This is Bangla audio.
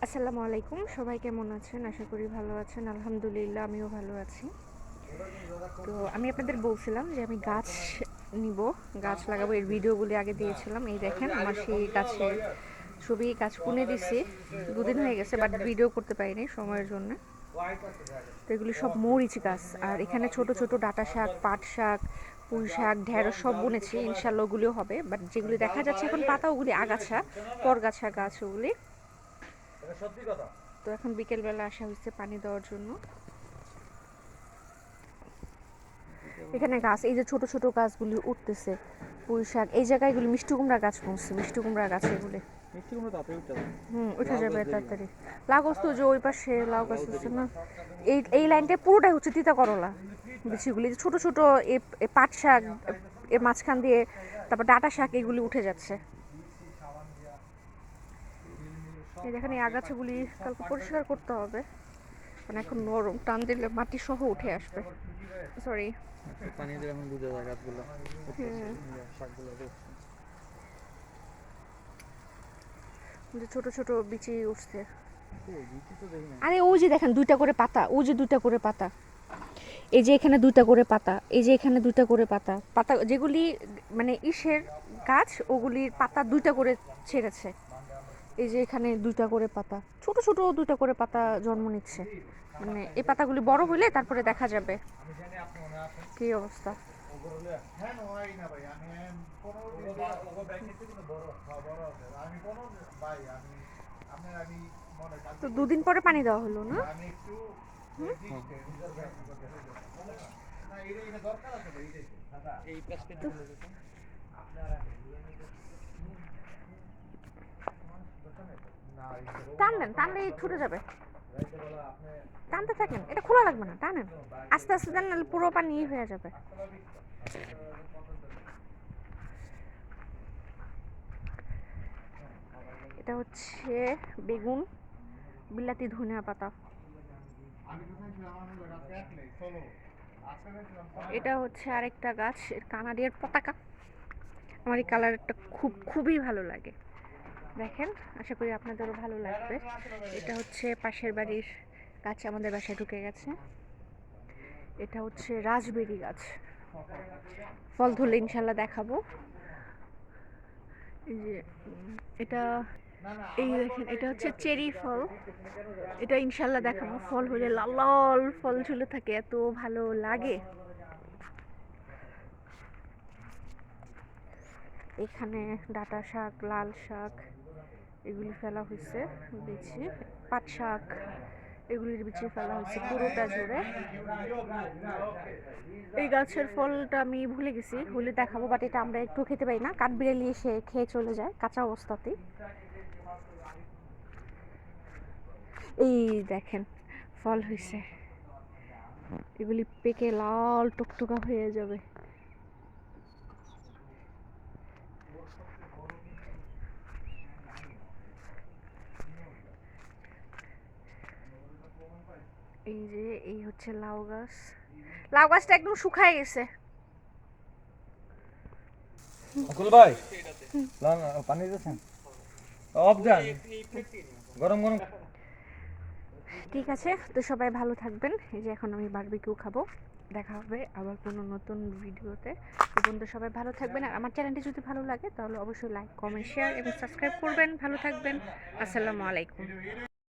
আসসালামু আলাইকুম, সবাই কেমন আছেন? আশা করি ভালো আছেন। আলহামদুলিল্লাহ আমিও ভালো আছি। তো আমি আপনাদের বলছিলাম যে আমি গাছ নিব, গাছ লাগাবো। এর ভিডিওগুলি আগে দিয়েছিলাম। এই দেখেন আমার সেই গাছের ছবি, গাছ পুনে দিছি। দুদিন হয়ে গেছে, বাট ভিডিও করতে পারিনি সময়ের জন্য। তো এগুলি সব মরিচ গাছ, আর এখানে ছোট ছোট ডাঁটা শাক, পাট শাক, পুঁই শাক, ঢেঁড়স সব বুনেছি। ইনশাল্লাহ ওগুলিও হবে, বাট যেগুলি দেখা যাচ্ছে এখন পাতা, ওগুলি আগাছা, পরগাছা গাছ ওগুলি। তো এখন বিকেলবেলা আসা হয়েছে পানি দেওয়ার জন্য। এখানে গাছ, এই যে ছোট ছোট গাছগুলি উঠতেছে, পুঁই শাক, এই জায়গায় এগুলি মিষ্টি কুমড়া গাছ বুনছে, মিষ্টি কুমড়া গাছ এগুলি। মিষ্টি কুমড়া তাড়াতাড়ি উঠে যাবে। উঠে লাউ যাবে গাছ দেরি হয়। তাড়াতাড়ি। লাউ গাছ তো যে ওই পাশে লাউ গাছ আছে না, এই লাইনটা পুরোটাই হচ্ছে তিতা করলা বিচিগুলি। যে ছোট ছোট এ পাট শাক, এর মাঝখান দিয়ে তারপর ডাঁটা শাক, এগুলি উঠে যাচ্ছে। এই দেখেন এই আগাছাগুলি কালকে পরিষ্কার করতে হবে, মানে এখন নরম, টান দিলে মাটি সহ উঠে আসবে। সরি। একটু পানি দিলে এখন বুঝা যায় গাছগুলো উঠতেছে, শাকগুলো উঠছে। যে ছোট ছোট বিচি উঠছে। ওই বিচি তো দেখি না। আরে ওই যে দেখেন দুইটা করে পাতা, ওই যে দুইটা করে পাতা, এই যে এখানে দুইটা করে পাতা, এই যে এখানে দুইটা করে পাতা, পাতা যেগুলি মানে ইসের গাছ, ওগুলির পাতা দুইটা করে ছেড়েছে। এই যে এখানে দুইটা করে পাতা, ছোট ছোট দুইটা করে পাতা জন্ম নিচ্ছে। মানে এই পাতাগুলি বড় হইলে তারপরে দেখা যাবে কি অবস্থা। তো দুদিন পরে পানি দেওয়া হলো না? এই প্যাচটা দিলে যেটা টানলেন, টানলে ছুটে যাবে। টানতে থাকেন, এটা খোলা লাগবে না, টানেন আস্তে আস্তে, দেন নাহলে পুরো পানি হয়ে যাবে। এটা হচ্ছে বেগুন, বিলাতি, ধনিয়া পাতা। এটা হচ্ছে আরেকটা গাছ, কানাডিয়ার পতাকা। আমার এই কালারটা খুবই ভালো লাগে। দেখেন, আশা করি আপনাদেরও ভালো লাগবে। এটা হচ্ছে পাশের বাড়ির গাছ, আমাদের বাসায় ঢুকে গেছে। এটা হচ্ছে রাজবেরি গাছ, ফল ধরলে ইনশাল্লাহ দেখাবো। এই যে এটা, এই দেখেন এটা হচ্ছে চেরি ফল, এটা ইনশাল্লাহ দেখাবো। ফল হলে লাল লাল ফল ঝুলে থাকে, এত ভালো লাগে। এখানে ডাঁটা শাক, লাল শাক, এগুলি ফেলা হয়েছে বিচি, পাট শাক, এগুলির বিচি ফেলা হয়েছে পুরোটা জুড়ে। এই গাছের ফলটা আমি ভুলে গেছি, হলে দেখাবো, বাট এটা আমরা একটু খেতে পারি না, কাঠবিড়ালি এসে খেয়ে চলে যায় কাঁচা অবস্থাতেই। এই দেখেন ফল হয়েছে, এগুলি পেকে লাল টকটকা হয়ে যাবে। এই যে এই হচ্ছে লাউ গাছ, লাউ গাছটা একদম শুকায় গেছে। অকুল ভাই পানি দিয়েছেন অফ দেন, গরম গরম। ঠিক আছে, তো সবাই ভালো থাকবেন। এই যে এখন আমি বারবিকিউ খাবো। দেখা হবে আবার কোনো নতুন ভিডিওতে। এই পর্যন্ত সবাই ভালো থাকবেন, আর আমার চ্যানেলটি যদি ভালো লাগে তাহলে অবশ্যই লাইক, কমেন্ট, শেয়ার এবং সাবস্ক্রাইব করবেন। ভালো থাকবেন। আসসালামু আলাইকুম।